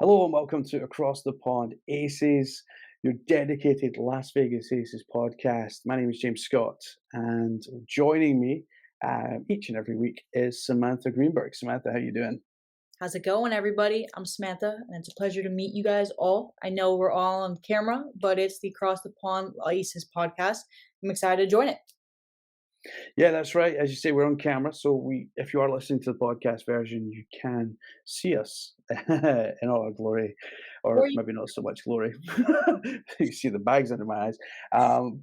Hello and welcome to Across the Pond Aces, your dedicated Las Vegas Aces podcast. My name is James Scott, and joining me each and every week is Samantha Greenberg. Samantha, how you doing? How's it going, everybody? I'm Samantha, and it's a pleasure to meet you guys all. I know we're all on camera, but it's the Cross the Pond Aces podcast. I'm excited to join it. Yeah, that's right. As you say, we're on camera, so if you are listening to the podcast version, you can see us in all our glory, Or or you, maybe not so much glory. You see the bags under my eyes,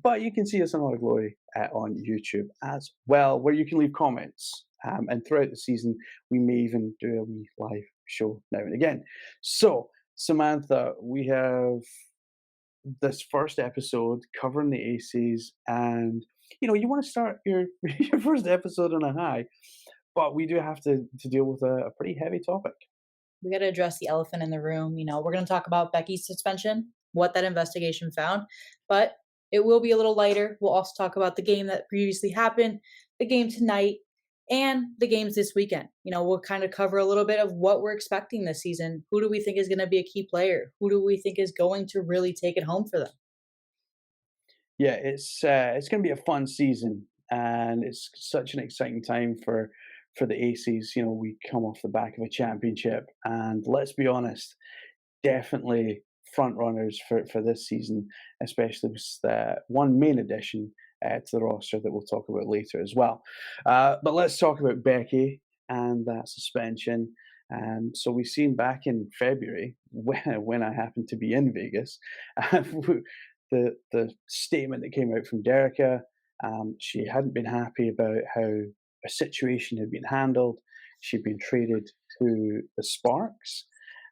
but you can see us in all our glory on YouTube as well, where you can leave comments. And throughout the season, we may even do a wee live show now and again. So, Samantha, we have this first episode covering the aces, and you want to start your your first episode on a high, but we do have to deal with a pretty heavy topic. we got to address the elephant in the room. We're going to talk about Becky's suspension, what that investigation found, but it will be a little lighter. We'll also talk about the game that previously happened, the game tonight, and the games this weekend. We'll kind of cover a little bit of what we're expecting this season. Who do we think is going to be a key player? Who do we think is going to really take it home for them? Yeah, it's going to be a fun season, and it's such an exciting time for the aces. We come off the back of a championship, and let's be honest, definitely front runners for this season, especially with one main addition to the roster that we'll talk about later as well. But let's talk about Becky and that suspension. So we seen back in February when I happened to be in Vegas, the statement that came out from Derica. She hadn't been happy about how a situation had been handled. She'd been traded to the Sparks,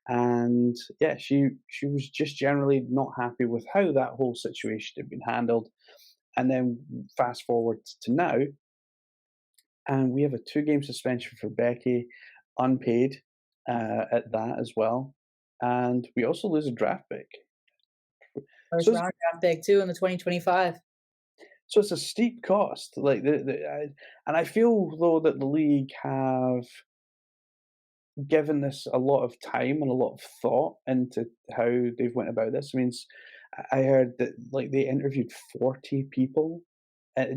and yeah, she was just generally not happy with how that whole situation had been handled. And then fast forward to now, and we have a two-game suspension for Becky, unpaid at that as well, and we also lose a draft pick. First So it's, round draft pick too in the 2025. so it's a steep cost. And I feel though that the league have given this a lot of time and a lot of thought into how they've went about this. I mean, I heard that like they interviewed 40 people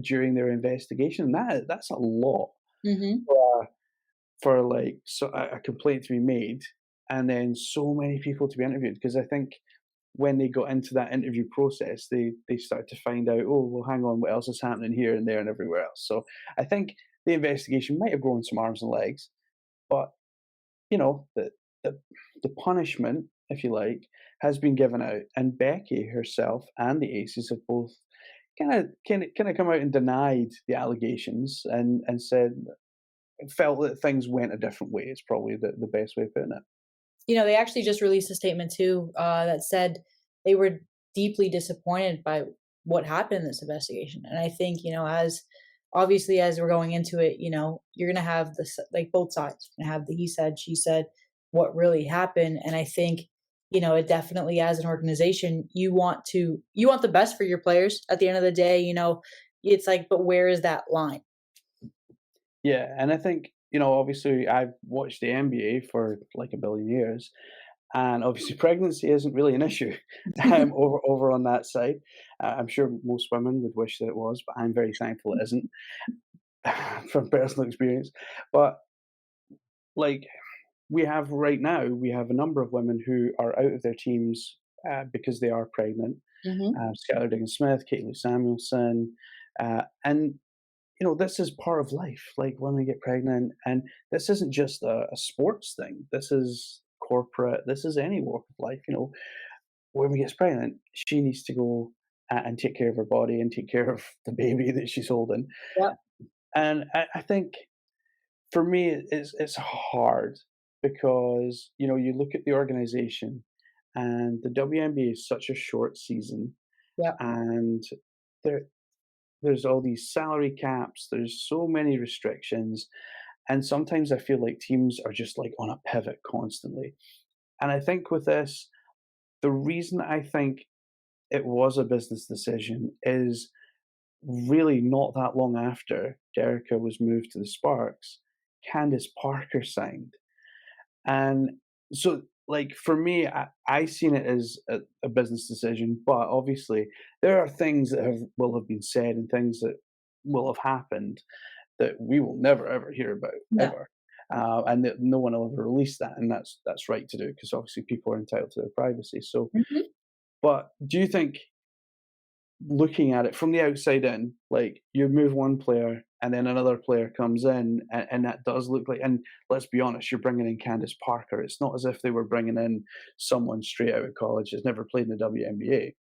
during their investigation. That's a lot Hmm. for, for like a complaint to be made, and then so many people to be interviewed. Because I think when they got into that interview process, they started to find out, oh well, hang on, what else is happening here and there and everywhere else. So I think the investigation might have grown some arms and legs, but you know, the the the punishment, if you like, has been given out, and Becky herself and the Aces have both kinda come out and denied the allegations and said felt that things went a different way. Is probably the best way of putting it. They actually just released a statement too that said they were deeply disappointed by what happened in this investigation. And I think, as obviously as we're going into it, you're gonna have this like both sides. You're gonna have the he said, she said, what really happened. And I think, it definitely as an organization, you want the best for your players at the end of the day, it's like, but where is that line? Yeah, and I think, obviously I've watched the NBA for like a billion years, and obviously pregnancy isn't really an issue over on that side. I'm sure most women would wish that it was, but I'm very thankful it isn't from personal experience. But like we have a number of women who are out of their teams because they are pregnant. Hmm. Skylar Diggins Smith, Caitlin Samuelson, and this is part of life. Like women get pregnant, and this isn't just a sports thing. This is corporate. This is any walk of life. When we gets pregnant, she needs to go and take care of her body and take care of the baby that she's holding. Yep. And I think for me, it's hard because you look at the organization, and the WNBA is such a short season, Yep. and there there's all these salary caps. There's so many restrictions, and sometimes I feel like teams are just like on a pivot constantly. And I think with this, the reason I think it was a business decision is really not that long after Derica was moved to the Sparks, Candice Parker signed. And so like for me, I seen it as a business decision, but obviously there are things that will have been said and things that will have happened that we will never ever hear about No. ever, and that no one will ever release that, and that's right to do because obviously people are entitled to their privacy. So, Mhm. but do you think looking at it from the outside in, like you move one player and then another player comes in, and that does look like, and let's be honest, you're bringing in Candace Parker. It's not as if they were bringing in someone straight out of college that's never played in the WNBA.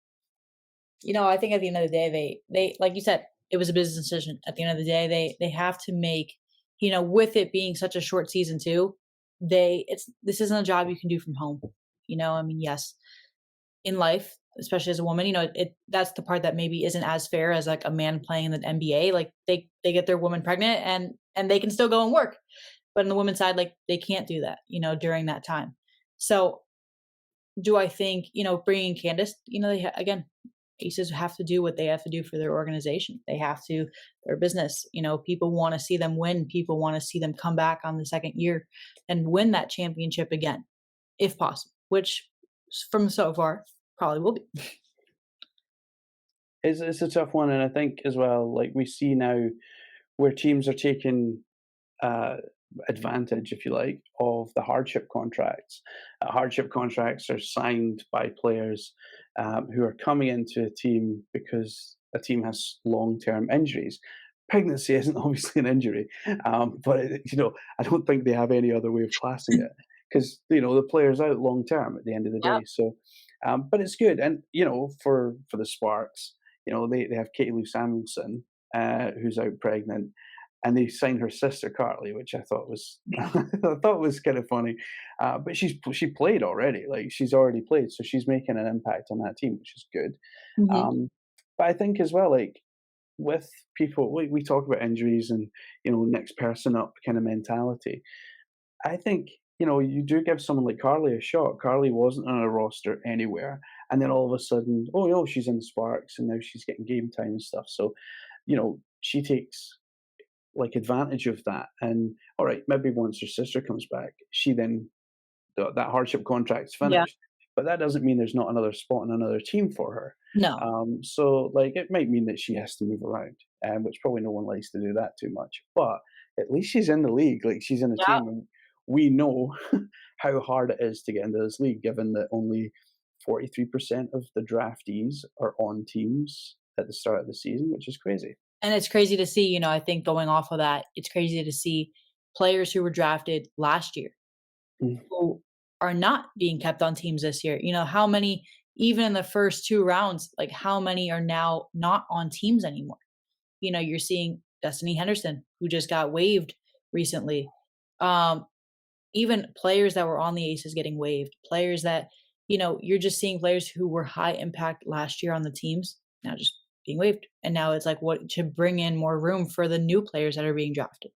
I think at the end of the day, they like you said, it was a business decision. At the end of the day, they have to make, with it being such a short season too, it's this isn't a job you can do from home. I mean, yes, in life, especially as a woman, that's the part that maybe isn't as fair as like a man playing in the NBA. Like they get their woman pregnant and they can still go and work. But on the women's side, like they can't do that, during that time. So do I think, bringing Candace, again, aces have to do what they have to do for their organization. They have to, their business, people want to see them win. People want to see them come back on the second year and win that championship again, if possible, which from so far probably will be. It's a tough one, and I think as well, like we see now where teams are taking uh, advantage, if you like, of the hardship contracts. Hardship contracts are signed by players who are coming into a team because a team has long-term injuries. Pregnancy isn't obviously an injury, but I don't think they have any other way of classing it because the player's out long term at the end of the Yeah. day. So, but it's good, and for the Sparks, they have Katie Lou Samuelson who's out pregnant, and they signed her sister Carly, which I thought was I thought was kind of funny. But she played already, like she's already played, so she's making an impact on that team, which is good. Mhm. Um, but I think as well, like with people, we talk about injuries and next person up kind of mentality. I think you do give someone like Carly a shot. Carly wasn't on a roster anywhere, and then all of a sudden, oh no, she's in the Sparks, and now she's getting game time and stuff. So she takes like advantage of that. And all right, maybe once her sister comes back, she then that hardship contract's Yeah. finished. But that doesn't mean there's not another spot on another team for her. No. So like it might mean that she has to move around, which probably no one likes to do that too much. But at least she's in the league, like she's in a Yeah. team, and we know how hard it is to get into this league, given that only 43% of the draftees are on teams at the start of the season, which is crazy. And it's crazy to see, I think going off of that, it's crazy to see players who were drafted last year Mm. who are not being kept on teams this year. How many, even in the first 2 rounds, like how many are now not on teams anymore? You're seeing Destiny Henderson, who just got waived recently. Um, Even players that were on the Aces getting waived, players that, you're just seeing players who were high impact last year on the teams now just being waived. And now it's like what to bring in more room for the new players that are being drafted.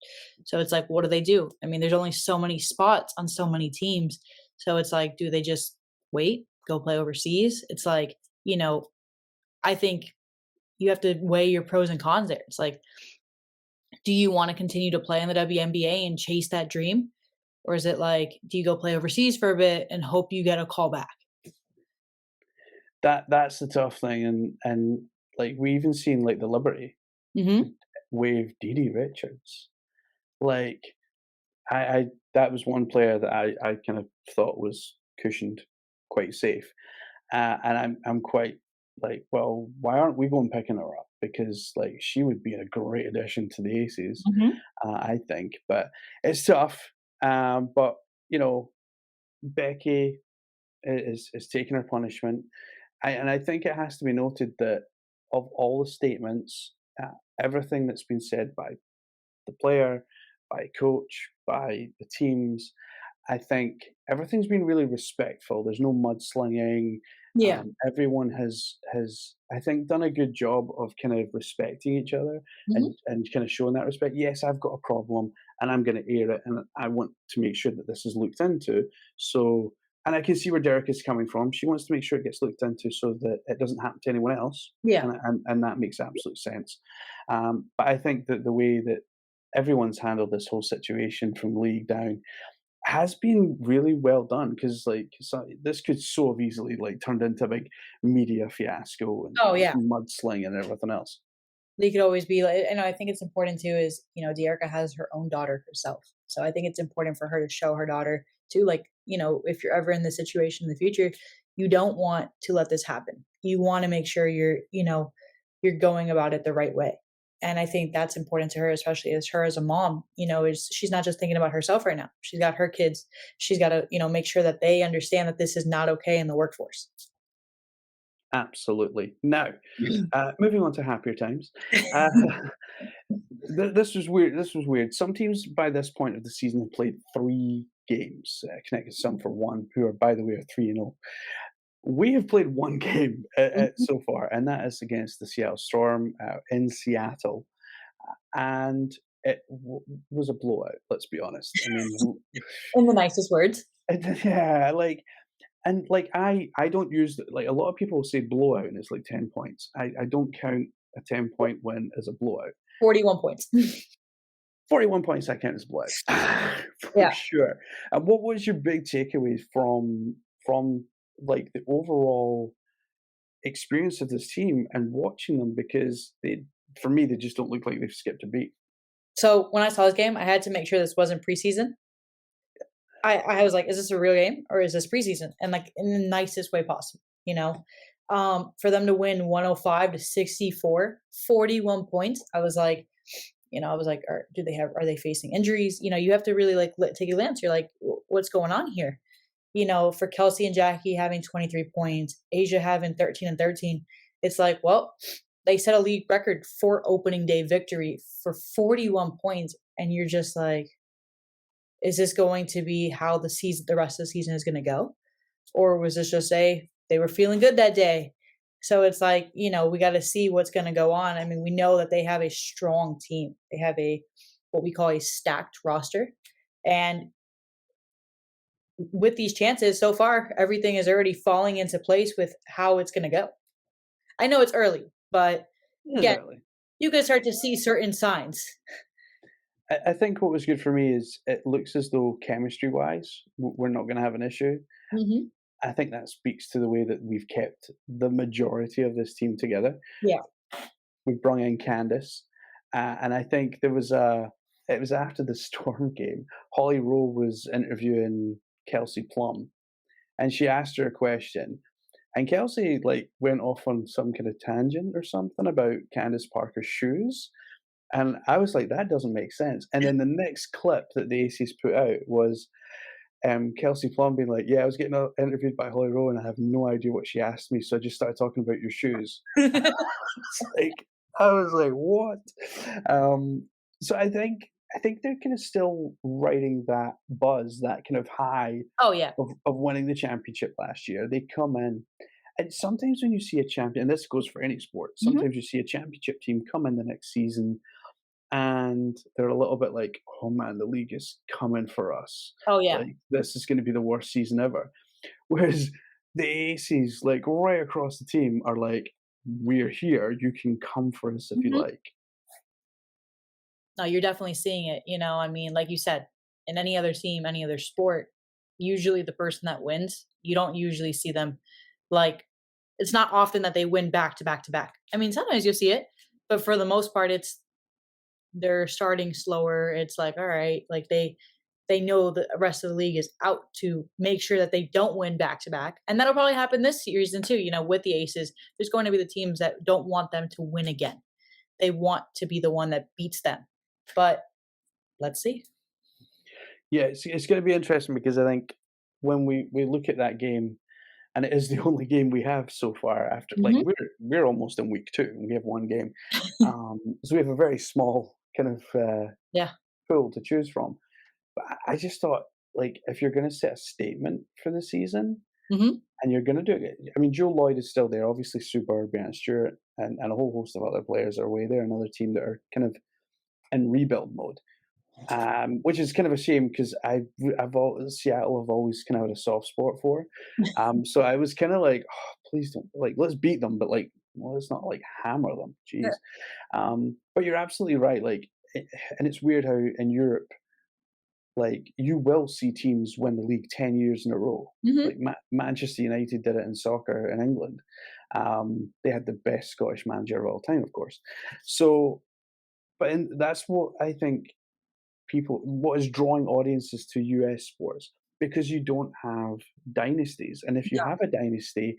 So it's like, what do they do? I mean, there's only so many spots on so many teams. So it's like, do they just wait, go play overseas? It's like, I think you have to weigh your pros and cons there. It's like, do you want to continue to play in the WNBA and chase that dream? Or is it like, do you go play overseas for a bit and hope you get a call back? That's the tough thing, and like we even seen like the Liberty Mhm. with Dee Richards. Like I that was one player that I kind of thought was cushioned quite safe, and I'm quite like, well, why aren't we going picking her up? Because like she would be a great addition to the Aces, Mhm. I think. But it's tough. But you know, Becky is taking her punishment. And I think it has to be noted that of all the statements, everything that's been said by the player, by coach, by the teams, I think everything's been really respectful. There's no mudslinging. Yeah. Everyone has I think done a good job of kind of respecting each other Mhm. and kind of showing that respect. Yes, I've got a problem and I'm going to air it, and I want to make sure that this is looked into. So, and I can see where Derek is coming from. She wants to make sure it gets looked into so that it doesn't happen to anyone else, Yeah. and that makes absolute sense. But I think that the way that everyone's handled this whole situation from league down, has been really well done because like this could so have easily like turned into a big media fiasco and Oh, like yeah. mudslinging and everything else. They could always be like, and I think it's important too is, Dearica has her own daughter herself. So I think it's important for her to show her daughter too, like, if you're ever in this situation in the future, you don't want to let this happen. You want to make sure you're going about it the right way. And I think that's important to her, especially as her as a mom, is she's not just thinking about herself right now. She's got her kids. She's got to, make sure that they understand that this is not okay in the workforce. Absolutely. Now, moving on to happier times. Uh, this was weird. This was weird. Some teams by this point of the season have played 3 games. Connected some for one, who are by the way are 3-0. We have played one game Mhm. so far, and that is against the Seattle Storm in Seattle, and it was a blowout. Let's be honest. I mean, In the nicest words. yeah, like I don't use like a lot of people say blowout and it's like 10 points. I don't count a 10 point win as a blowout. 41 points. 41 points I count as blowout for Yeah. sure. And what was your big takeaways from like the overall experience of this team and watching them because they for me they just don't look like they've skipped a beat. So when I saw this game, I had to make sure this wasn't preseason. I was like, "Is this a real game or is this preseason?" And like in the nicest way possible, you know. For them to win 105 to 64, 41 points, are they facing injuries? You have to really like take a glance. You're like, What's going on here?" For Kelsey and Jackie having 23 points, Asia having 13 and 13, it's like, well, they set a league record for opening day victory for 41 points, and you're just like, is this going to be how the rest of the season is going to go, or was this just they were feeling good that day? So it's like, we got to see what's going to go on. I mean, we know that they have a strong team. They have a what we call a stacked roster, and with these chances so far, everything is already falling into place with how it's going to go. I know it's early, but It is again, early. you can start to see certain signs. I think what was good for me is it looks as though chemistry wise we're not going to have an issue. Hmm. I think that speaks to the way that we've kept the majority of this team together. Yeah. We've brought in Candace, and I think there was a. It was after the Storm game. Holly Rowe was interviewing Kelsey Plum, and she asked her a question, and Kelsey like went off on some kind of tangent or something about Candace Parker's shoes, and I was like, that doesn't make sense. And then the next clip that the Aces put out was Kelsey Plum being like, "Yeah, I was getting interviewed by Holly Rowe, and I have no idea what she asked me, so I just started talking about your shoes." It's like I was like, "What?" So I think they're kind of still riding that buzz, that kind of high Oh yeah. of winning the championship last year. They come in, and sometimes when you see a champion, and this goes for any sport, Hmm. sometimes you see a championship team come in the next season and they're a little bit like, "Oh man, the league is coming for us. Oh yeah. Like this is going to be the worst season ever." Whereas the Aces, like right across the team, are like, "We're here. You can come for us if you Hmm. like." No, you're definitely seeing it. I mean, like you said, in any other team, any other sport, usually the person that wins, you don't usually see them like it's not often that they win back to back to back. I mean, sometimes you'll see it, but for the most part, it's they're starting slower. It's like, all right, like they know the rest of the league is out to make sure that they don't win back to back. And that'll probably happen this season too, with the Aces. There's going to be the teams that don't want them to win again. They want to be the one that beats them. But let's see. Yeah, it's going to be interesting because I think when we look at that game, and it is the only game we have so far. After like Mhm. we're almost in week 2, and we have one game, so we have a very small kind of Yeah. pool to choose from. But I just thought, like, if you're gonna set a statement for the season Mhm. and you're gonna do it, I mean, Joe Lloyd is still there, obviously Super, Brian Stewart, and a whole host of other players are away there, another team that are kind of in rebuild mode. Which is kind of a shame because Seattle have always kind of had a soft spot for. So I was kind of like, oh, please don't like let's beat them, but like well, let's not like hammer them. Jeez. Sure. But you're absolutely right. Like, and it's weird how in Europe like, you will see teams win the league 10 years in a row. Mhm. Like, Manchester United did it in soccer in England. They had the best Scottish manager of all time, of course. So, that's what I think what is drawing audiences to US sports, because you don't have dynasties. And if you Yeah. have a dynasty,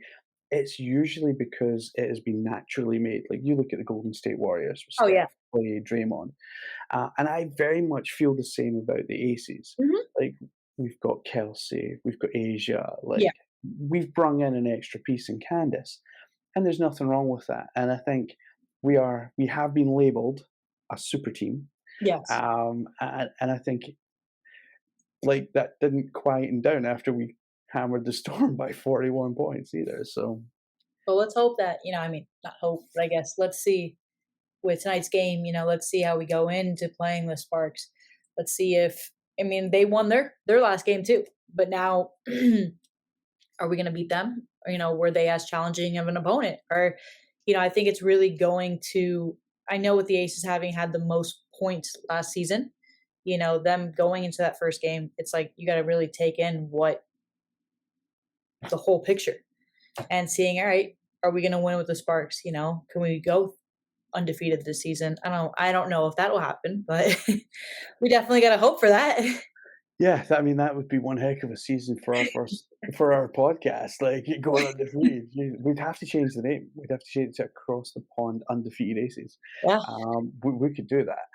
it's usually because it has been naturally made. Like, you look at the Golden State Warriors with Oh, yeah. Steph, Clay, Draymond, and I very much feel the same about the Aces. Mhm. Like, we've got Kelsey, we've got Asia, Yeah. like, we've brung in an extra piece in Candace, and there's nothing wrong with that. And I think we have been labeled a super team, Yes. and I think, like, that didn't quieten down after we hammered the Storm by 41 points either. So But let's hope that, I mean, not hope, but I guess let's see with tonight's game, let's see how we go into playing the Sparks. Let's see if I mean they won their last game too, but now are we going to beat them? Or, were they as challenging of an opponent? Or, I think it's really going to. I know with the Aces having had the most points last season, them going into that first game, it's like you got to really take in what the whole picture and seeing, all right, are we going to win with the Sparks? Can we go undefeated this season? I don't know if that will happen, but we definitely got to hope for that. yeah, I mean, that would be one heck of a season for our podcast. Like, going undefeated, we'd have to change the name. We'd have to change it to Across the Pond Undefeated Aces. Yeah. We could do that.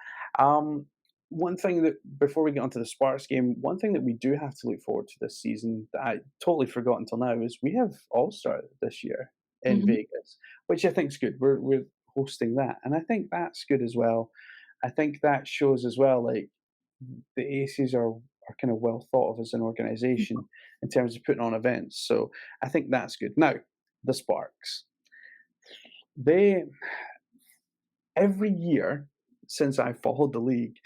One thing that before we get onto the Sparks game, one thing that we do have to look forward to this season that I totally forgot until now is we have All Star this year in Mhm. Vegas, which I think is good. We're hosting that, and I think that's good as well. I think that shows as well, like, the Aces are kind of well thought of as an organization in terms of putting on events. So I think that's good. Now, the Sparks. They every year since I followed the league,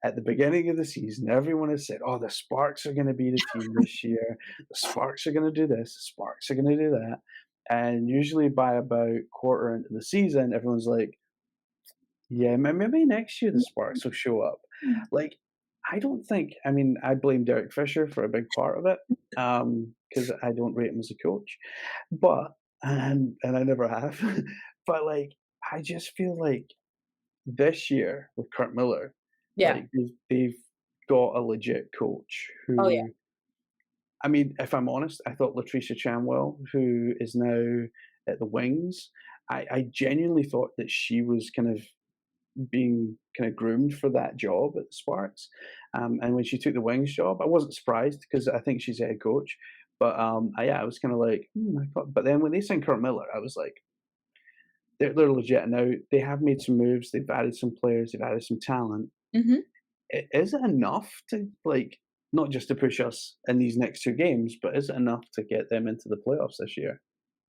at the beginning of the season, everyone has said, "Oh, the Sparks are going to be the team this year. The Sparks are going to do this. The Sparks are going to do that." And usually by about quarter into the season, everyone's like, yeah, maybe next year the Sparks will show up. Like, I don't think. I mean, I blame Derek Fisher for a big part of it, because I don't rate him as a coach, but and I never have. But, like, I just feel like this year with Kurt Miller, Yeah. like, they've got a legit coach Oh yeah. who. I mean, if I'm honest, I thought Latricia Chamwell, who is now at the Wings, I genuinely thought that she was kind of being kind of groomed for that job at the Sparks. And when she took the Wings job, I wasn't surprised because I think she's a head coach. But I was kind of like, I thought. But then when they signed Kurt Miller, I was like, they're legit now. They have made some moves. They've added some players. They've added some talent. Mhm. Is it enough to, like, not just to push us in these next two games, but is it enough to get them into the playoffs this year?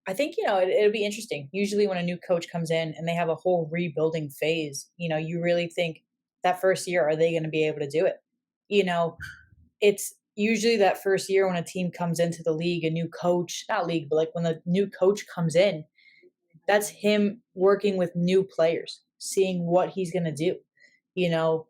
I think, it'll be interesting. Usually when a new coach comes in and they have a whole rebuilding phase, you really think that first year, are they going to be able to do it? You know, it's usually that first year when a team comes into the league, a new coach, not league, but like when the new coach comes in, that's him working with new players, seeing what he's going to do. You know,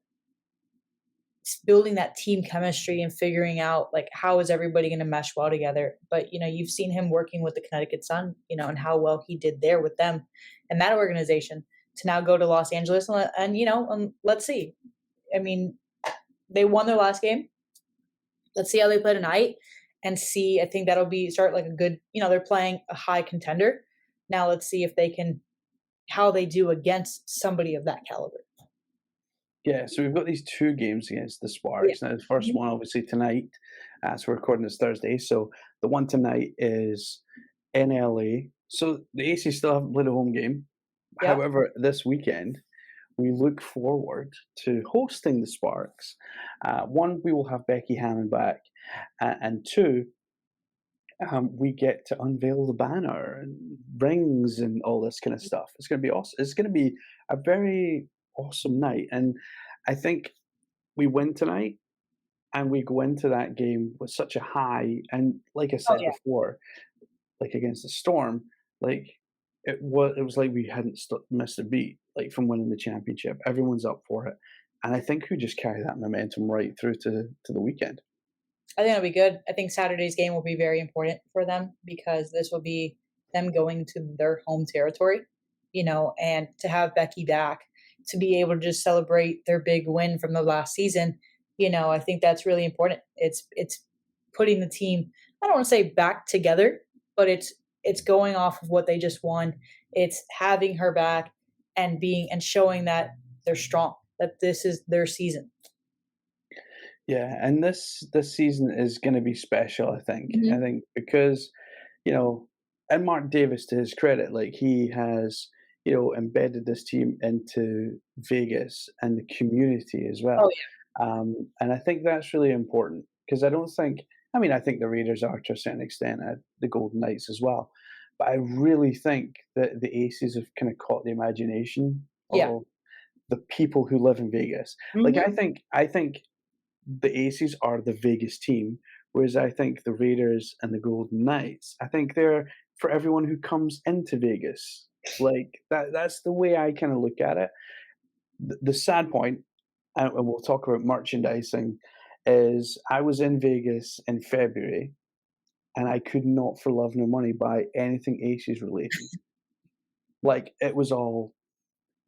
building that team chemistry and figuring out like how is everybody going to mesh well together. But you've seen him working with the Connecticut Sun, and how well he did there with them and that organization, to now go to Los Angeles and let's see. I mean, they won their last game. Let's see how they play tonight and see. I think that'll be start like a good. They're playing a high contender. Now let's see if they can how they do against somebody of that caliber. Yeah, so we've got these two games against the Yeah. Sparks. Now, the first Mhm. one, obviously, tonight. So we're recording this Thursday. So the one tonight is in LA. So the Aces still haven't played a home game. Yep. However, this weekend, we look forward to hosting the Sparks. One, we will have Becky Hammond back. And two, we get to unveil the banner and rings and all this kind of stuff. It's going to be awesome. It's going to be a very awesome night. And I think we win tonight and we go into that game with such a high. And like I Oh said yeah. before, like against the Storm, like it was like we hadn't missed a beat, like from winning the championship. Everyone's up for it. and I think we just carry that momentum right through to the weekend. I think it'll be good. I think Saturday's game will be very important for them because this will be them going to their home territory, and to have Becky back to be able to just celebrate their big win from the last season, I think that's really important. It's putting the team, I don't want to say back together, but it's going off of what they just won. It's having her back and being and showing that they're strong, that this is their season. Yeah, and this season is going to be special. I think. I Mhm. think because and Mark Davis, to his credit, like he has embedded this team into Vegas and the community as Oh well, and I think that's really important because I don't think. I mean, I think the Raiders are to a certain extent, the Golden Knights as well, but I really think that the Aces have kind of caught the imagination yeah. of the people who live in Vegas. Like Mhm. I think the Aces are the Vegas team, whereas I think the Raiders and the Golden Knights, I think they're for everyone who comes into Vegas. Like that's the way I kind of look at it. The sad point, and we'll talk about merchandising, is I was in Vegas in February and I could not for love nor money buy anything Aces related. Like it was all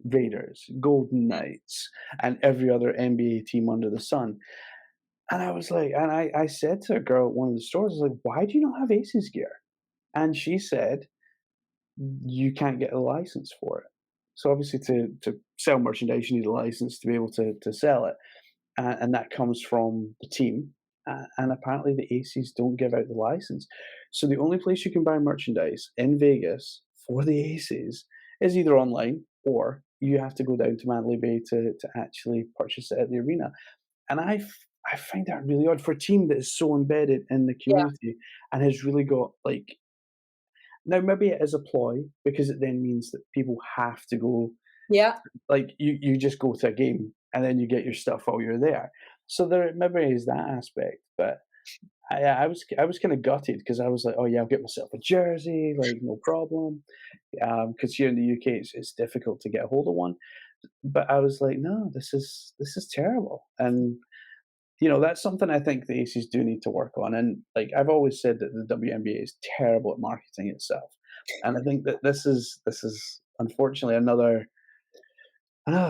Raiders, Golden Knights, and every other NBA team under the sun. And I was like, and I said to a girl at one of the stores, I was like, why do you not have Aces gear? And she said, you can't get a license for it. So obviously, to sell merchandise, you need a license to be able to sell it, and that comes from the team. And apparently, the Aces don't give out the license. So the only place you can buy merchandise in Vegas for the Aces is either online or you have to go down to Mandalay Bay to actually purchase it at the arena. And I find that really odd for a team that is so embedded in the Yeah. community and has really got like now maybe it is a ploy because it then means that people have to go Yeah. like you just go to a game and then you get your stuff while you're there. So there maybe is that aspect, but I was kind of gutted because I was like, oh yeah, I'll get myself a jersey, like no problem. Because here in the UK it's difficult to get a hold of one. But I was like, no, this is terrible, and that's something I think the Aces do need to work on. And like I've always said that the WNBA is terrible at marketing itself. And I think that this is unfortunately another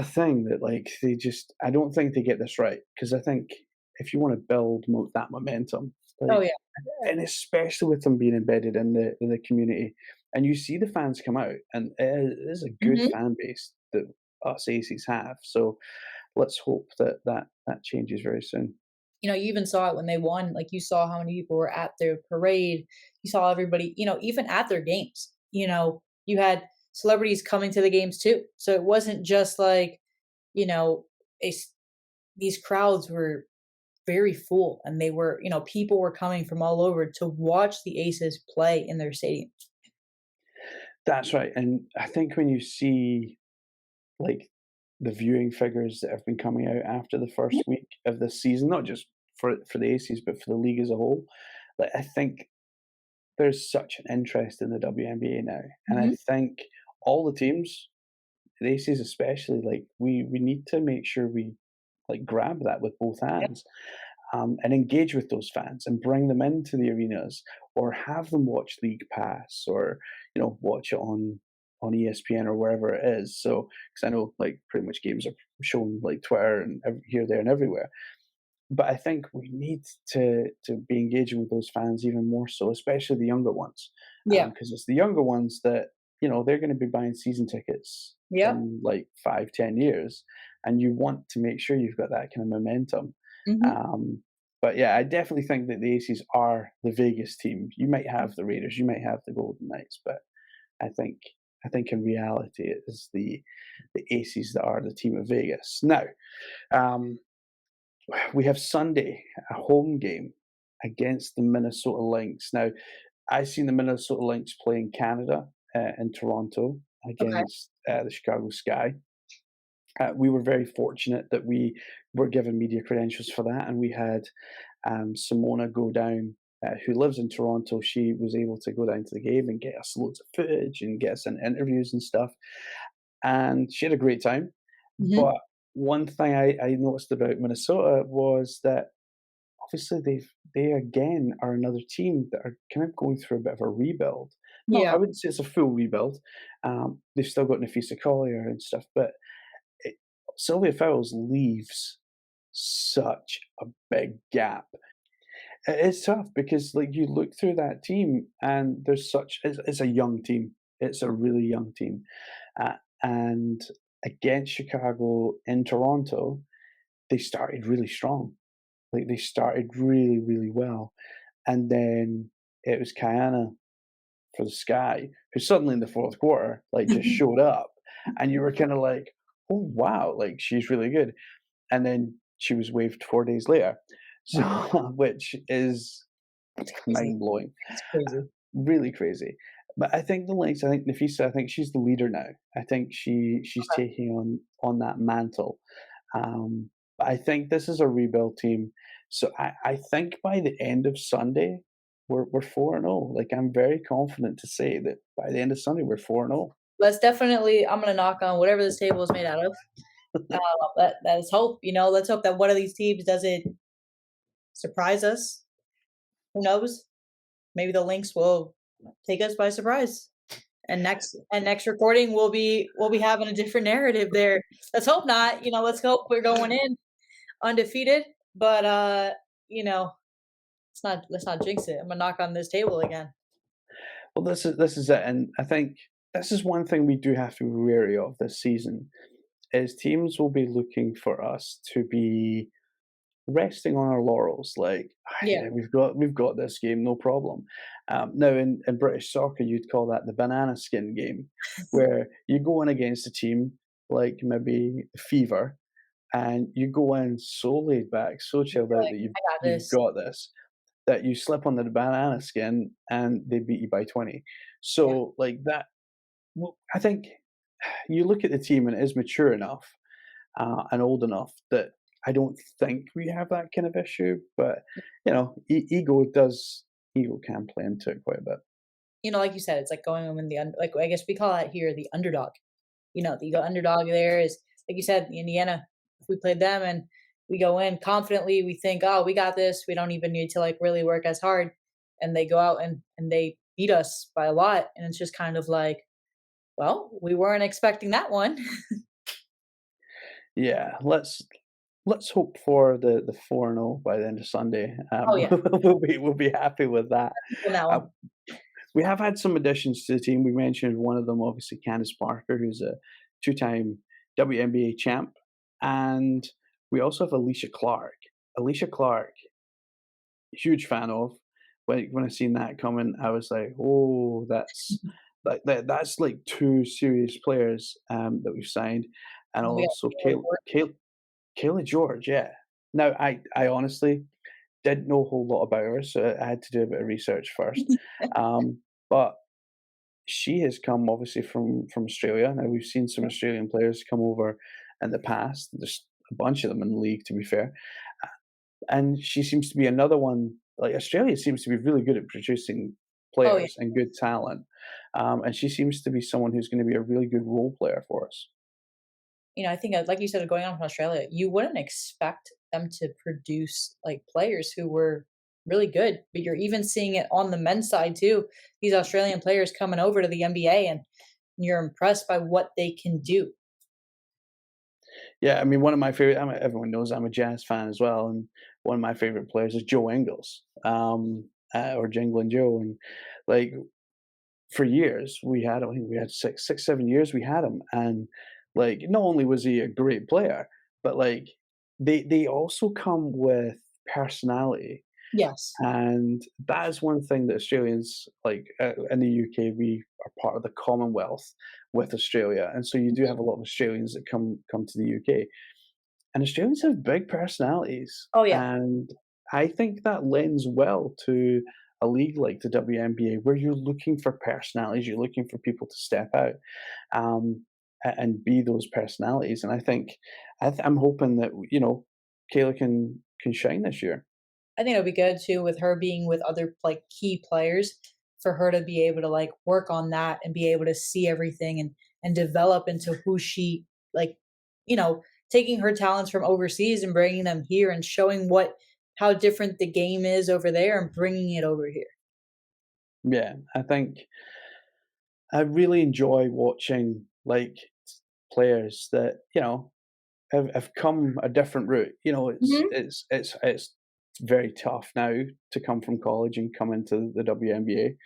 thing that like they just I don't think they get this right. Because I think if you want to build that momentum, Oh, like yeah. and especially with them being embedded in the community, and you see the fans come out, and it is a good Mhm. fan base that us Aces have. So let's hope that changes very soon. You even saw it when they won, like, you saw how many people were at their parade. You saw everybody, even at their games, you had celebrities coming to the games too. So it wasn't just like, you know, a s these crowds were very full, and people were coming from all over to watch the Aces play in their stadium. That's right, and I think when you see, like, the viewing figures that have been coming out after the Mhm. first week of this season, not just for the Aces, but for the league as a whole, like, I think there's such an interest in the WNBA now, and I Mhm. think all the teams, the Aces especially, like, we need to make sure we, like, grab that with both Yep. hands, and engage with those fans and bring them into the arenas or have them watch League Pass or watch it on ESPN or wherever it is. So because I know like pretty much games are shown like Twitter and here, there, and everywhere. But I think we need to be engaging with those fans even more so, especially the younger ones, Yeah. because it's the younger ones that they're going to be buying season tickets Yep. in like 5, 10 years, and you want to make sure you've got that kind of momentum. Mhm. Um, but yeah, I definitely think that the Aces are the Vegas team. You might have the Raiders, you might have the Golden Knights, but I think I think in reality it is the Aces that are the team of Vegas. Now, um, we have Sunday, a home game against the Minnesota Lynx. Now, I've seen the Minnesota Lynx play in Canada, in Toronto, Okay. against the Chicago Sky. We were very fortunate that we were given media credentials for that, and we had Simona go down, who lives in Toronto. She was able to go down to the game and get us loads of footage and get us in interviews and stuff. And she had a great time. Mhm. But one thing I noticed about Minnesota was that obviously they again are another team that are kind of going through a bit of a rebuild. No, I Yeah. wouldn't say it's a full rebuild. They've still got Nafisa Collier and stuff, but it, Sylvia Fowles leaves such a big gap. It's tough because like you look through that team and there's such it's a young team. It's a really young team, and against Chicago in Toronto, they started really strong. Like they started really, really well, and then it was Kayana for the Sky, who suddenly in the fourth quarter like just showed up, and you were kind of like, "Oh wow, like she's really good." And then she was waived 4 days later, so Wow. which is That's crazy. mind blowing, That's crazy. really crazy. But I think the links. I think Nafisa. I think she's the leader now. I think she's Okay. taking on that mantle. But I think this is a rebuild team. So I think by the end of Sunday, we're 4-0. Like I'm very confident to say that by the end of Sunday we're 4-0. Let's definitely I'm gonna knock on whatever this table is made out of. That is hope, let's hope that one of these teams doesn't surprise us. Who knows? Maybe the Lynx will take us by surprise. And next recording we'll be having a different narrative there. Let's hope not. Let's hope we're going in undefeated. But you know, let's not jinx it. I'm gonna knock on this table again. Well, this is it, and I think this is one thing we do have to be wary of this season. Is teams will be looking for us to be resting on our laurels, like, "Ah, Yeah. yeah, we've got this game, no problem." Now in British soccer, you'd call that the banana skin game, where you go in against a team like maybe Fever, and you go in so laid back, so chilled out Like, that you've I got you've this. got this, that you slip on the banana skin and they beat you by 20. Yeah. So, like that, well, I think you look at the team and it is mature enough and old enough that I don't think we have that kind of issue. But ego can play into it quite a bit. Like you said, it's like going in like I guess we call that here the underdog. The underdog there is like you said, Indiana. If we played them and we go in confidently, we think, oh, we got this. We don't even need to like really work as hard. And they go out and they beat us by a lot. And it's just kind of like, well, we weren't expecting that one. Yeah, let's hope for the 4-0 by the end of Sunday. Oh yeah, We'll be happy with that. on that Uh, one. we have had some additions to the team. We mentioned one of them, obviously, Candice Parker, who's a two-time WNBA champ, and we also have Alicia Clark. Alicia Clark, huge fan of. When I seen that coming, I was like, "Oh, that's like two serious players that we've signed," and And we got also Taylor Ford. Kayla George. Yeah. Now, I honestly didn't know a whole lot about her, so I had to do a bit of research first. But she has come obviously from Australia. Now we've seen some Australian players come over in the past. There's a bunch of them in the league, to be fair, and she seems to be another one. Like Australia seems to be really good at producing Oh yeah. players and good talent, and she seems to be someone who's going to be a really good role player for us. I think like you said, going on from Australia, you wouldn't expect them to produce like players who were really good, but you're even seeing it on the men's side too. These Australian players coming over to the NBA, and you're impressed by what they can do. Yeah, I mean, one of my favorite. Everyone knows I'm a Jazz fan as well, and one of my favorite players is Joe Ingles, or Jingling Joe, and like for years we had him. I think we had 7 years we had him, and like not only was he a great player, but like they also come with personality. Yes. And that is one thing that Australians like in the UK. We are part of the Commonwealth with Australia, and so you do have a lot of Australians that come to the UK, and Australians have big personalities, Oh yeah. and I think that lends well to a league like the WNBA, where you're looking for personalities, you're looking for people to step out and be those personalities. And I think I'm hoping that Kayla can shine this year. I think it'll be good too with her being with other like key players for her to be able to like work on that and be able to see everything and develop into who she like, you know, taking her talents from overseas and bringing them here and showing what how different the game is over there and bringing it over here. Yeah, I think I really enjoy watching, like, players that, have come a different route. Mhm. It's very tough now to come from college and come into the WNBA.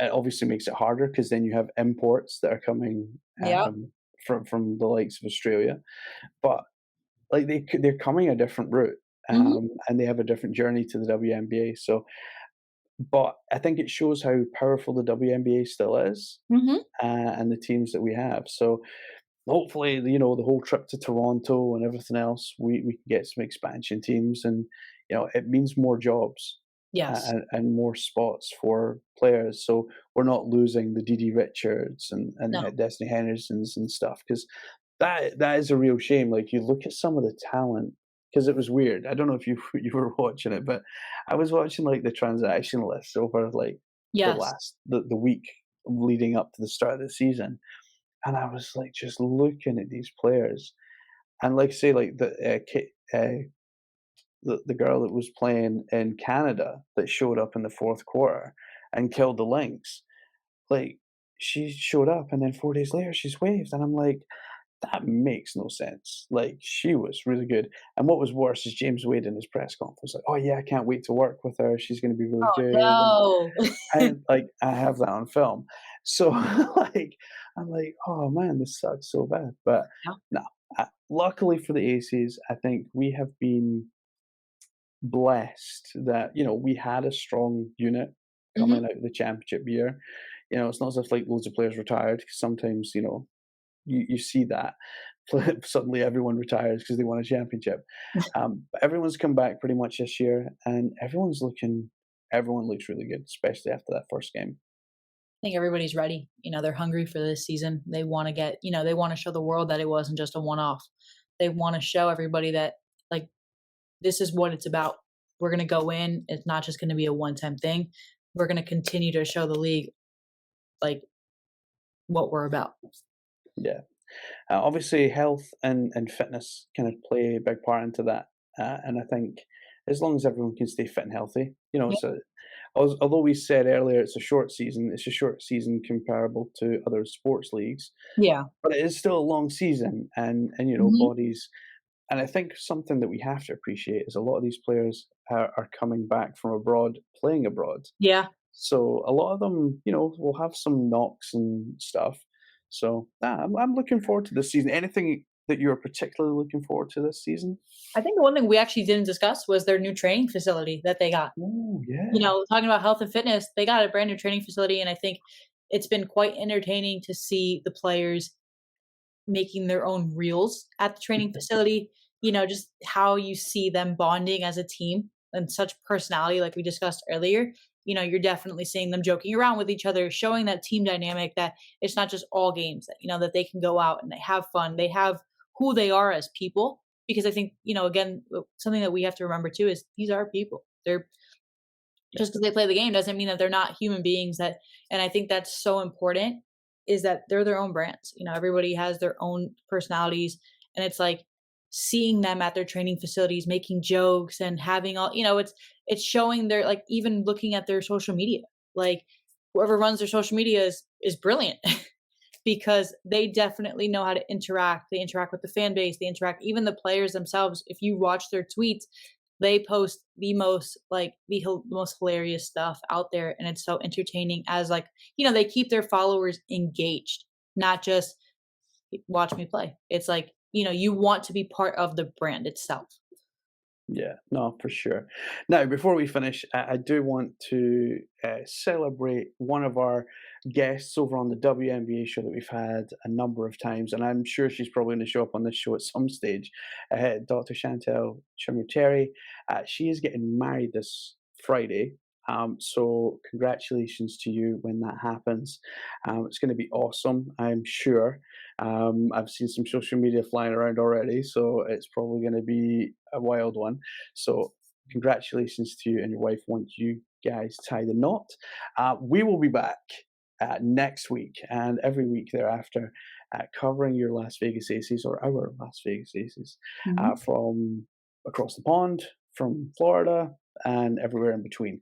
It obviously makes it harder because then you have imports that are coming, Yeah. from the likes of Australia, but, like, they're coming a different route, Mhm. and they have a different journey to the WNBA, so but I think it shows how powerful the WNBA still is, Mhm. and the teams that we have, so hopefully, the whole trip to Toronto and everything else, we can get some expansion teams, and it means more jobs, Yes. and more spots for players. So we're not losing the Dee Richards and No. Destiny Hendersons and stuff because that is a real shame. Like you look at some of the talent because it was weird. I don't know if you you were watching it, but I was watching like the transaction list over like Yes. the week leading up to the start of the season, and I was, like, just looking at these players, and, like, say, like, the girl that was playing in Canada that showed up in the 4th quarter and killed the Lynx, like, she showed up, and then 4 days later, she's waived, and I'm like, "That makes no sense." Like, she was really good, and what was worse is James Wade in his press conference, like, "Oh, yeah, I can't wait to work with her, she's gonna be really good," Oh, no. and, like, I have that on film. So, like, I'm like, "Oh, man, this sucks so bad," but Yeah. no. Luckily for the Aces, I think we have been blessed that, we had a strong unit Mhm. coming out of the championship year. It's not as if, like, loads of players retired, 'cause sometimes, you see that. Suddenly everyone retires because they won a championship. But everyone's come back pretty much this year, and everyone looks really good, especially after that first game. I think everybody's ready. They're hungry for this season. They wanna get they wanna show the world that it wasn't just a one-off. They wanna show everybody that, like, this is what it's about. We're gonna go in, it's not just gonna be a one-time thing. We're gonna continue to show the league, like, what we're about. Yeah. Obviously, health and fitness kind of play a big part into that, and I think as long as everyone can stay fit and healthy, Yeah. although we said earlier it's a short season, it's a short season comparable to other sports leagues, Yeah. but it is still a long season, and Mhm. bodies. And I think something that we have to appreciate is a lot of these players are coming back from abroad, playing abroad. Yeah. So a lot of them, will have some knocks and stuff. So I'm looking forward to this season. Anything that you're particularly looking forward to this season? I think the one thing we actually didn't discuss was their new training facility that they got. Oh yeah, Talking about health and fitness, they got a brand new training facility, and I think it's been quite entertaining to see the players making their own reels at the training facility, just how you see them bonding as a team and such personality like we discussed earlier. You're definitely seeing them joking around with each other, showing that team dynamic that it's not just all games, that that they can go out and they have fun. They have who they are as people because I think, again, something that we have to remember too is these are people. They're yeah, just because they play the game doesn't mean that they're not human beings that and I think that's so important is that they're their own brands. Everybody has their own personalities and it's like seeing them at their training facilities making jokes and having all it's showing their like even looking at their social media. Like whoever runs their social media is brilliant because they definitely know how to interact. They interact with the fan base, they interact even the players themselves. If you watch their tweets, they post the most like most hilarious stuff out there and it's so entertaining as like, they keep their followers engaged, not just watch me play. It's like, you want to be part of the brand itself. yeah. No, for sure. Now, before we finish, I do want to celebrate one of our guests over on the WNBA show that we've had a number of times, and I'm sure she's probably going to show up on this show at some stage. Dr. Chantel Chimuteri. She is getting married this Friday. So congratulations to you when that happens. It's going to be awesome, I'm sure. I've seen some social media flying around already, so it's probably going to be a wild one. So, congratulations to you and your wife once you guys tie the knot. We will be back next week and every week thereafter, covering your Las Vegas Aces or our Las Vegas Aces Mhm. from across the pond, from Florida, and everywhere in between,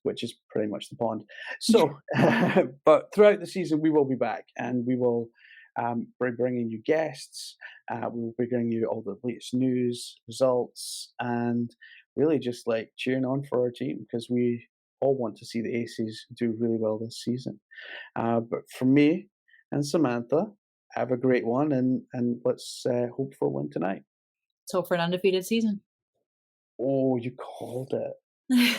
which is pretty much the pond. So, but throughout the season, we will be back and we will be bringing you guests. We will be bringing you all the latest news, results, and really just like cheering on for our team because we all want to see the Aces do really well this season. But for me and Samantha, have a great one, and let's hope for a win tonight. So for an undefeated season. Oh, you called it.